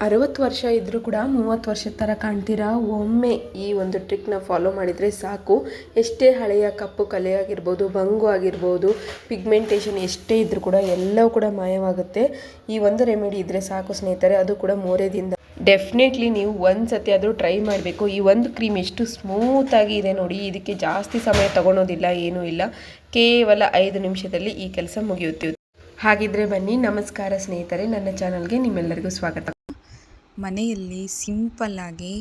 60 ವರ್ಷ ಇದ್ದರೂ ಕೂಡ 30 ವರ್ಷದ ಥರ ಕಾಣ್ತೀರಾ. ಒಮ್ಮೆ ಈ ಒಂದು ಟ್ರಿಕ್ನ ಫಾಲೋ ಮಾಡಿದರೆ ಸಾಕು. ಎಷ್ಟೇ ಹಳೆಯ ಕಪ್ಪು ಕಲೆ ಆಗಿರ್ಬೋದು, ಬಂಗು ಆಗಿರ್ಬೋದು, ಪಿಗ್ಮೆಂಟೇಷನ್ ಎಷ್ಟೇ ಇದ್ದರೂ ಕೂಡ ಎಲ್ಲವೂ ಕೂಡ ಮಾಯವಾಗುತ್ತೆ. ಈ ಒಂದು ರೆಮಿಡಿ ಇದ್ದರೆ ಸಾಕು ಸ್ನೇಹಿತರೆ, ಅದು ಕೂಡ ಮೋರೆದಿಂದ. ಡೆಫಿನೆಟ್ಲಿ ನೀವು ಒಂದು ಸತಿ ಆದರೂ ಟ್ರೈ ಮಾಡಬೇಕು. ಈ ಒಂದು ಕ್ರೀಮ್ ಎಷ್ಟು ಸ್ಮೂತಾಗಿ ಇದೆ ನೋಡಿ. ಇದಕ್ಕೆ ಜಾಸ್ತಿ ಸಮಯ ತಗೊಳೋದಿಲ್ಲ, ಏನೂ ಇಲ್ಲ. ಕೇವಲ 5 ನಿಮಿಷದಲ್ಲಿ ಈ ಕೆಲಸ ಮುಗಿಯುತ್ತೆ. ಹಾಗಿದ್ರೆ ಬನ್ನಿ. ನಮಸ್ಕಾರ ಸ್ನೇಹಿತರೆ, ನನ್ನ ಚಾನಲ್ಗೆ ನಿಮ್ಮೆಲ್ಲರಿಗೂ ಸ್ವಾಗತ. ಮನೆಯಲ್ಲಿ ಸಿಂಪಲ್ಲಾಗಿ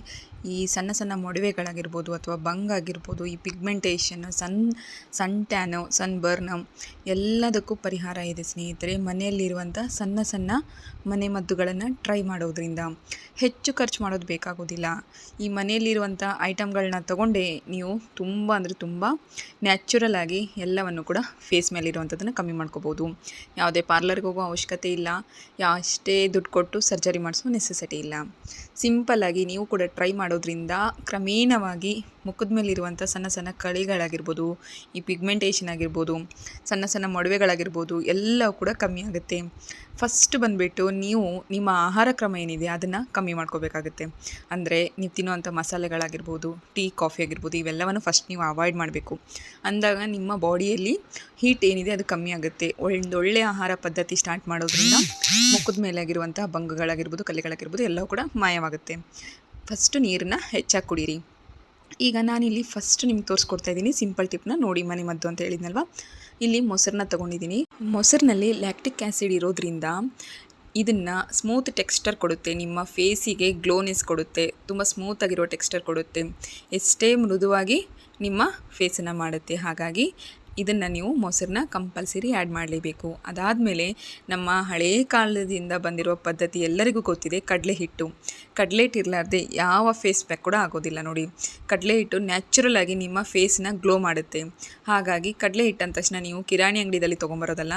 ಈ ಸಣ್ಣ ಸಣ್ಣ ಮೊಡವೆಗಳಾಗಿರ್ಬೋದು ಅಥವಾ ಬಂಗಾಗಿರ್ಬೋದು, ಈ ಪಿಗ್ಮೆಂಟೇಷನ್, ಸನ್ ಟ್ಯಾನು, ಸನ್ ಬರ್ನ್ ಎಲ್ಲದಕ್ಕೂ ಪರಿಹಾರ ಇದೆ ಸ್ನೇಹಿತರೆ. ಮನೆಯಲ್ಲಿರುವಂಥ ಸಣ್ಣ ಸಣ್ಣ ಮನೆ ಮದ್ದುಗಳನ್ನು ಟ್ರೈ ಮಾಡೋದ್ರಿಂದ ಹೆಚ್ಚು ಖರ್ಚು ಮಾಡೋದು ಬೇಕಾಗೋದಿಲ್ಲ. ಈ ಮನೆಯಲ್ಲಿರುವಂಥ ಐಟಮ್ಗಳನ್ನ ತಗೊಂಡೇ ನೀವು ತುಂಬ ಅಂದರೆ ತುಂಬ ನ್ಯಾಚುರಲ್ ಆಗಿ ಎಲ್ಲವನ್ನು ಕೂಡ ಫೇಸ್ ಮೇಲಿರುವಂಥದ್ದನ್ನು ಕಮ್ಮಿ ಮಾಡ್ಕೋಬೋದು. ಯಾವುದೇ ಪಾರ್ಲರ್ಗೆ ಹೋಗೋ ಅವಶ್ಯಕತೆ ಇಲ್ಲ, ಅಷ್ಟೇ ದುಡ್ಡು ಕೊಟ್ಟು ಸರ್ಜರಿ ಮಾಡಿಸೋ ನೆಸೆಸಿಟಿ ಇಲ್ಲ. ಸಿಂಪಲ್ಲಾಗಿ ನೀವು ಕೂಡ ಟ್ರೈ ಮಾಡೋದ್ರಿಂದ ಕ್ರಮೇಣವಾಗಿ ಮುಖದ ಮೇಲಿರುವಂಥ ಸಣ್ಣ ಸಣ್ಣ ಕಳೆಗಳಾಗಿರ್ಬೋದು, ಈ ಪಿಗ್ಮೆಂಟೇಷನ್ ಆಗಿರ್ಬೋದು, ಸಣ್ಣ ಸಣ್ಣ ಮೊಡವೆಗಳಾಗಿರ್ಬೋದು ಎಲ್ಲವೂ ಕೂಡ ಕಮ್ಮಿ ಆಗುತ್ತೆ. ಫಸ್ಟ್ ಬಂದುಬಿಟ್ಟು ನೀವು ನಿಮ್ಮ ಆಹಾರ ಕ್ರಮ ಏನಿದೆ ಅದನ್ನು ಕಮ್ಮಿ ಮಾಡ್ಕೋಬೇಕಾಗುತ್ತೆ. ಅಂದರೆ ನೀವು ತಿನ್ನುವಂಥ ಮಸಾಲೆಗಳಾಗಿರ್ಬೋದು, ಟೀ, ಕಾಫಿ ಆಗಿರ್ಬೋದು, ಇವೆಲ್ಲವನ್ನು ಫಸ್ಟ್ ನೀವು ಅವಾಯ್ಡ್ ಮಾಡಬೇಕು. ಅಂದಾಗ ನಿಮ್ಮ ಬಾಡಿಯಲ್ಲಿ ಹೀಟ್ ಏನಿದೆ ಅದು ಕಮ್ಮಿ ಆಗುತ್ತೆ. ಒಳ್ಳೆ ಆಹಾರ ಪದ್ಧತಿ ಸ್ಟಾರ್ಟ್ ಮಾಡೋದ್ರಿಂದ ಮುಖದ ಮೇಲೆ ಆಗಿರುವಂಥ ಬಂಗಗಳಾಗಿರ್ಬೋದು, ಕಲೆಗಳಾಗಿರ್ಬೋದು ಎಲ್ಲವೂ ಕೂಡ ಮಾಯವಾಗುತ್ತೆ. ಫಸ್ಟು ನೀರನ್ನ ಹೆಚ್ಚಾಗಿ ಕುಡೀರಿ. ಈಗ ನಾನಿಲ್ಲಿ ಫಸ್ಟ್ ನಿಮ್ಗೆ ತೋರಿಸ್ಕೊಡ್ತಾ ಇದ್ದೀನಿ ಸಿಂಪಲ್ ಟಿಪ್ನ ನೋಡಿ. ಮನೆ ಮದ್ದು ಅಂತ ಹೇಳಿದ್ನಲ್ವ, ಇಲ್ಲಿ ಮೊಸರನ್ನ ತೊಗೊಂಡಿದ್ದೀನಿ. ಮೊಸರಿನಲ್ಲಿ ಲ್ಯಾಕ್ಟಿಕ್ ಆ್ಯಸಿಡ್ ಇರೋದ್ರಿಂದ ಇದನ್ನು ಸ್ಮೂತ್ ಟೆಕ್ಸ್ಚರ್ ಕೊಡುತ್ತೆ, ನಿಮ್ಮ ಫೇಸಿಗೆ ಗ್ಲೋನೆಸ್ ಕೊಡುತ್ತೆ, ತುಂಬ ಸ್ಮೂತಾಗಿರೋ ಟೆಕ್ಸ್ಚರ್ ಕೊಡುತ್ತೆ, ಎಷ್ಟೇ ಮೃದುವಾಗಿ ನಿಮ್ಮ ಫೇಸನ್ನು ಮಾಡುತ್ತೆ. ಹಾಗಾಗಿ ಇದನ್ನು ನೀವು ಮೊಸರನ್ನ ಕಂಪಲ್ಸರಿ ಆ್ಯಡ್ ಮಾಡಲೇಬೇಕು. ಅದಾದಮೇಲೆ ನಮ್ಮ ಹಳೇ ಕಾಲದಿಂದ ಬಂದಿರೋ ಪದ್ಧತಿ ಎಲ್ಲರಿಗೂ ಗೊತ್ತಿದೆ, ಕಡಲೆ ಹಿಟ್ಟು. ಕಡಲೆ ಹಿಟ್ಟು ಇರಲಾರ್ದೆ ಯಾವ ಫೇಸ್ ಪ್ಯಾಕ್ ಕೂಡ ಆಗೋದಿಲ್ಲ ನೋಡಿ. ಕಡಲೆ ಹಿಟ್ಟು ನ್ಯಾಚುರಲ್ ಆಗಿ ನಿಮ್ಮ ಫೇಸನ್ನ ಗ್ಲೋ ಮಾಡುತ್ತೆ. ಹಾಗಾಗಿ ಕಡಲೆ ಹಿಟ್ಟು ಅಂದ ತಕ್ಷಣ ನೀವು ಕಿರಾಣಿ ಅಂಗಡಿಯಲ್ಲಿ ತೊಗೊಂಬರೋದಲ್ಲ,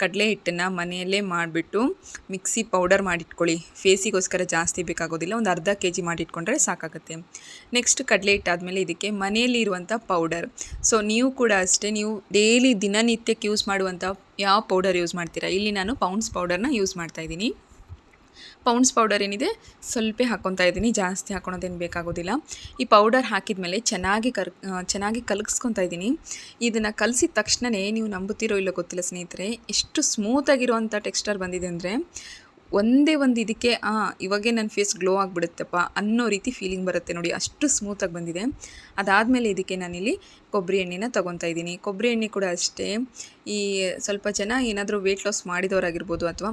ಕಡಲೆ ಹಿಟ್ಟನ್ನು ಮನೆಯಲ್ಲೇ ಮಾಡಿಬಿಟ್ಟು ಮಿಕ್ಸಿ ಪೌಡರ್ ಮಾಡಿಟ್ಕೊಳ್ಳಿ. ಫೇಸಿಗೋಸ್ಕರ ಜಾಸ್ತಿ ಬೇಕಾಗೋದಿಲ್ಲ, ಒಂದು ಅರ್ಧ kg ಮಾಡಿಟ್ಕೊಂಡ್ರೆ ಸಾಕಾಗುತ್ತೆ. ನೆಕ್ಸ್ಟ್ ಕಡಲೆ ಹಿಟ್ಟಾದಮೇಲೆ ಇದಕ್ಕೆ ಮನೆಯಲ್ಲಿ ಇರುವಂಥ ಪೌಡರ್. ಸೊ ನೀವು ಕೂಡ ಅಷ್ಟೇ, ನೀವು ಡೈಲಿ ದಿನನಿತ್ಯಕ್ಕೆ ಯೂಸ್ ಮಾಡುವಂಥ ಯಾವ ಪೌಡರ್ ಯೂಸ್ ಮಾಡ್ತೀರಾ. ಇಲ್ಲಿ ನಾನು ಪೌಂಡ್ಸ್ ಪೌಡರ್ನ ಯೂಸ್ ಮಾಡ್ತಾಯಿದ್ದೀನಿ. ಪೌಂಡ್ಸ್ ಪೌಡರ್ ಏನಿದೆ ಸ್ವಲ್ಪ ಹಾಕ್ಕೊತಾ ಇದ್ದೀನಿ, ಜಾಸ್ತಿ ಹಾಕ್ಕೊಳೋದೇನು ಬೇಕಾಗೋದಿಲ್ಲ. ಈ ಪೌಡರ್ ಹಾಕಿದ ಮೇಲೆ ಚೆನ್ನಾಗಿ ಕಲಗಿಸ್ಕೊತಾ ಇದ್ದೀನಿ. ಇದನ್ನು ಕಲಸಿದ ತಕ್ಷಣವೇ ನೀವು ನಂಬುತ್ತೀರೋ ಇಲ್ಲೋ ಗೊತ್ತಿಲ್ಲ ಸ್ನೇಹಿತರೆ, ಎಷ್ಟು ಸ್ಮೂತಾಗಿರುವಂಥ ಟೆಕ್ಸ್ಚರ್ ಬಂದಿದೆ ಅಂದರೆ ಒಂದೇ ಒಂದು ಇದಕ್ಕೆ ಇವಾಗೇ ನನ್ನ ಫೇಸ್ ಗ್ಲೋ ಆಗಿಬಿಡುತ್ತಪ್ಪ ಅನ್ನೋ ರೀತಿ ಫೀಲಿಂಗ್ ಬರುತ್ತೆ ನೋಡಿ, ಅಷ್ಟು ಸ್ಮೂತಾಗಿ ಬಂದಿದೆ. ಅದಾದಮೇಲೆ ಇದಕ್ಕೆ ನಾನಿಲ್ಲಿ ಕೊಬ್ಬರಿ ಎಣ್ಣೆನ ತೊಗೊತಾ ಇದ್ದೀನಿ. ಕೊಬ್ಬರಿ ಎಣ್ಣೆ ಕೂಡ ಅಷ್ಟೇ, ಈ ಸ್ವಲ್ಪ ಜನ ಏನಾದರೂ ವೆಯ್ಟ್ ಲಾಸ್ ಮಾಡಿದವರಾಗಿರ್ಬೋದು ಅಥವಾ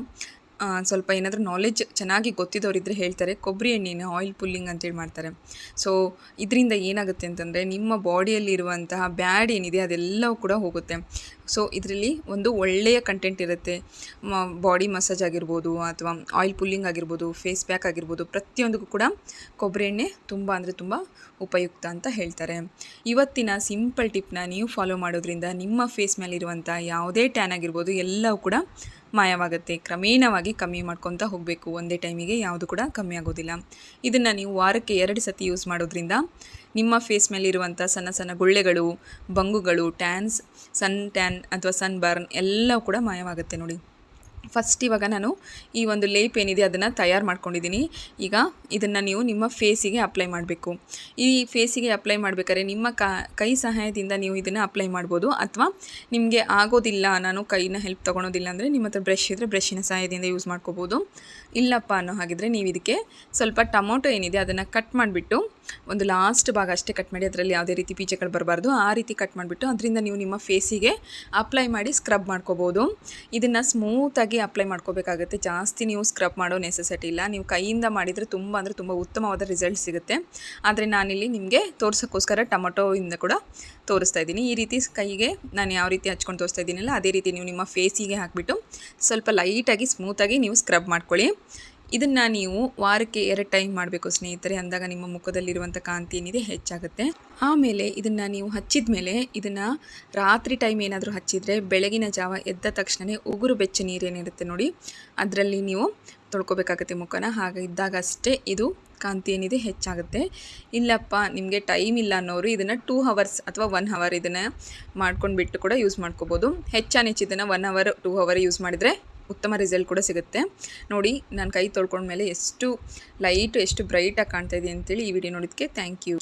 ಸ್ವಲ್ಪ ಏನಾದರೂ ನಾಲೆಜ್ ಚೆನ್ನಾಗಿ ಗೊತ್ತಿದ್ದವರಿದ್ದರೆ ಹೇಳ್ತಾರೆ, ಕೊಬ್ಬರಿ ಎಣ್ಣೆನ ಆಯಿಲ್ ಪುಲ್ಲಿಂಗ್ ಅಂತೇಳಿ ಮಾಡ್ತಾರೆ. ಸೊ ಇದರಿಂದ ಏನಾಗುತ್ತೆ ಅಂತಂದರೆ ನಿಮ್ಮ ಬಾಡಿಯಲ್ಲಿರುವಂತಹ ಬ್ಯಾಡ್ ಏನಿದೆ ಅದೆಲ್ಲವೂ ಕೂಡ ಹೋಗುತ್ತೆ. ಸೊ ಇದರಲ್ಲಿ ಒಂದು ಒಳ್ಳೆಯ ಕಂಟೆಂಟ್ ಇರುತ್ತೆ. ಬಾಡಿ ಮಸಾಜ್ ಆಗಿರ್ಬೋದು ಅಥವಾ ಆಯಿಲ್ ಪುಲ್ಲಿಂಗ್ ಆಗಿರ್ಬೋದು, ಫೇಸ್ ಪ್ಯಾಕ್ ಆಗಿರ್ಬೋದು, ಪ್ರತಿಯೊಂದಕ್ಕೂ ಕೂಡ ಕೊಬ್ಬರಿ ಎಣ್ಣೆ ತುಂಬ ಅಂದರೆ ತುಂಬ ಉಪಯುಕ್ತ ಅಂತ ಹೇಳ್ತಾರೆ. ಇವತ್ತಿನ ಸಿಂಪಲ್ ಟಿಪ್ನ ನೀವು ಫಾಲೋ ಮಾಡೋದ್ರಿಂದ ನಿಮ್ಮ ಫೇಸ್ ಮೇಲಿರುವಂಥ ಯಾವುದೇ ಟ್ಯಾನ್ ಆಗಿರ್ಬೋದು ಎಲ್ಲವೂ ಕೂಡ ಮಾಯವಾಗುತ್ತೆ. ಕ್ರಮೇಣವಾಗಿ ಕಮ್ಮಿ ಮಾಡ್ಕೊತಾ ಹೋಗಬೇಕು, ಒಂದೇ ಟೈಮಿಗೆ ಯಾವುದು ಕೂಡ ಕಮ್ಮಿ ಆಗೋದಿಲ್ಲ. ಇದನ್ನು ನೀವು ವಾರಕ್ಕೆ 2 ಸತಿ ಯೂಸ್ ಮಾಡೋದ್ರಿಂದ ನಿಮ್ಮ ಫೇಸ್ ಮೇಲಿರುವಂಥ ಸಣ್ಣ ಸಣ್ಣ ಗುಳ್ಳೆಗಳು, ಬಂಗುಗಳು, ಟ್ಯಾನ್ಸ್, ಸನ್ ಟ್ಯಾನ್ ಅಥವಾ ಸನ್ ಬರ್ನ್ ಎಲ್ಲವೂ ಕೂಡ ಮಾಯವಾಗುತ್ತೆ ನೋಡಿ. ಫಸ್ಟ್ ಇವಾಗ ನಾನು ಈ ಒಂದು ಲೇಪ್ ಏನಿದೆ ಅದನ್ನು ತಯಾರು ಮಾಡ್ಕೊಂಡಿದ್ದೀನಿ. ಈಗ ಇದನ್ನು ನೀವು ನಿಮ್ಮ ಫೇಸಿಗೆ ಅಪ್ಲೈ ಮಾಡಬೇಕು. ಈ ಫೇಸಿಗೆ ಅಪ್ಲೈ ಮಾಡಬೇಕಾದ್ರೆ ನಿಮ್ಮ ಕೈ ಸಹಾಯದಿಂದ ನೀವು ಇದನ್ನು ಅಪ್ಲೈ ಮಾಡ್ಬೋದು, ಅಥವಾ ನಿಮಗೆ ಆಗೋದಿಲ್ಲ, ನಾನು ಕೈನ ಹೆಲ್ಪ್ ತೊಗೊಳೋದಿಲ್ಲ ಅಂದರೆ ನಿಮ್ಮ ಹತ್ರ ಬ್ರಷ್ ಇದ್ದರೆ ಬ್ರಷಿನ ಸಹಾಯದಿಂದ ಯೂಸ್ ಮಾಡ್ಕೋಬೋದು. ಇಲ್ಲಪ್ಪ ಅನ್ನೋ ಹಾಗಿದ್ರೆ ನೀವು ಇದಕ್ಕೆ ಸ್ವಲ್ಪ ಟೊಮೊಟೊ ಏನಿದೆ ಅದನ್ನು ಕಟ್ ಮಾಡಿಬಿಟ್ಟು ಒಂದು ಲಾಸ್ಟ್ ಭಾಗ ಅಷ್ಟೇ ಕಟ್ ಮಾಡಿ, ಅದರಲ್ಲಿ ಯಾವುದೇ ರೀತಿ ಪೀಚೆಗಳು ಬರಬಾರ್ದು, ಆ ರೀತಿ ಕಟ್ ಮಾಡಿಬಿಟ್ಟು ಅದರಿಂದ ನೀವು ನಿಮ್ಮ ಫೇಸಿಗೆ ಅಪ್ಲೈ ಮಾಡಿ ಸ್ಕ್ರಬ್ ಮಾಡ್ಕೋಬೋದು. ಇದನ್ನು ಸ್ಮೂತಾಗಿ ಅಪ್ಲೈ ಮಾಡ್ಕೋಬೇಕಾಗುತ್ತೆ, ಜಾಸ್ತಿ ನೀವು ಸ್ಕ್ರಬ್ ಮಾಡೋ ನೆಸೆಸಿಟಿ ಇಲ್ಲ. ನೀವು ಕೈಯಿಂದ ಮಾಡಿದರೆ ತುಂಬ ಅಂದರೆ ತುಂಬ ಉತ್ತಮವಾದ ರಿಸಲ್ಟ್ ಸಿಗುತ್ತೆ. ಆದರೆ ನಾನಿಲ್ಲಿ ನಿಮಗೆ ತೋರ್ಸೋಕ್ಕೋಸ್ಕರ ಟೊಮೊಟೊಯಿಂದ ಕೂಡ ತೋರಿಸ್ತಾ ಇದ್ದೀನಿ. ಈ ರೀತಿ ಕೈಗೆ ನಾನು ಯಾವ ರೀತಿ ಹಚ್ಕೊಂಡು ತೋರಿಸ್ತಾ ಇದ್ದೀನಲ್ಲ ಅದೇ ರೀತಿ ನೀವು ನಿಮ್ಮ ಫೇಸಿಗೆ ಹಾಕಿಬಿಟ್ಟು ಸ್ವಲ್ಪ ಲೈಟಾಗಿ ಸ್ಮೂತಾಗಿ ನೀವು ಸ್ಕ್ರಬ್ ಮಾಡ್ಕೊಳ್ಳಿ. ಇದನ್ನು ನೀವು ವಾರಕ್ಕೆ 2 ಟೈಮ್ ಮಾಡಬೇಕು ಸ್ನೇಹಿತರೆ, ಅಂದಾಗ ನಿಮ್ಮ ಮುಖದಲ್ಲಿರುವಂಥ ಕಾಂತಿ ಏನಿದೆ ಹೆಚ್ಚಾಗುತ್ತೆ. ಆಮೇಲೆ ಇದನ್ನು ನೀವು ಹಚ್ಚಿದ ಮೇಲೆ ಇದನ್ನು ರಾತ್ರಿ ಟೈಮ್ ಏನಾದರೂ ಹಚ್ಚಿದರೆ ಬೆಳಗಿನ ಜಾವ ಎದ್ದ ತಕ್ಷಣವೇ ಉಗುರು ಬೆಚ್ಚ ನೀರೇನಿರುತ್ತೆ ನೋಡಿ ಅದರಲ್ಲಿ ನೀವು ತೊಳ್ಕೊಬೇಕಾಗುತ್ತೆ ಮುಖನ. ಹಾಗೆ ಇದ್ದಾಗ ಅಷ್ಟೇ ಇದು ಕಾಂತಿ ಏನಿದೆ ಹೆಚ್ಚಾಗುತ್ತೆ. ಇಲ್ಲಪ್ಪ ನಿಮಗೆ ಟೈಮ್ ಇಲ್ಲ ಅನ್ನೋರು ಇದನ್ನು 2 ಅವರ್ಸ್ ಅಥವಾ 1 ಅವರ್ ಇದನ್ನು ಮಾಡ್ಕೊಂಡು ಬಿಟ್ಟು ಕೂಡ ಯೂಸ್ ಮಾಡ್ಕೋಬೋದು. ಹೆಚ್ಚಾನೆಚ್ಚು ಇದನ್ನು 1 ಅವರ್ 2 ಅವರ್ ಯೂಸ್ ಮಾಡಿದರೆ ಉತ್ತಮ ರಿಸಲ್ಟ್ ಕೂಡ ಸಿಗುತ್ತೆ. ನೋಡಿ ನಾನು ಕೈ ತೊಳ್ಕೊಂಡ್ಮೇಲೆ ಎಷ್ಟು ಲೈಟು ಎಷ್ಟು ಬ್ರೈಟಾಗಿ ಕಾಣ್ತಾ ಇದೆ ಅಂತೇಳಿ ಈ ವಿಡಿಯೋ ನೋಡಿದ್ದಕ್ಕೆ ಥ್ಯಾಂಕ್ ಯು.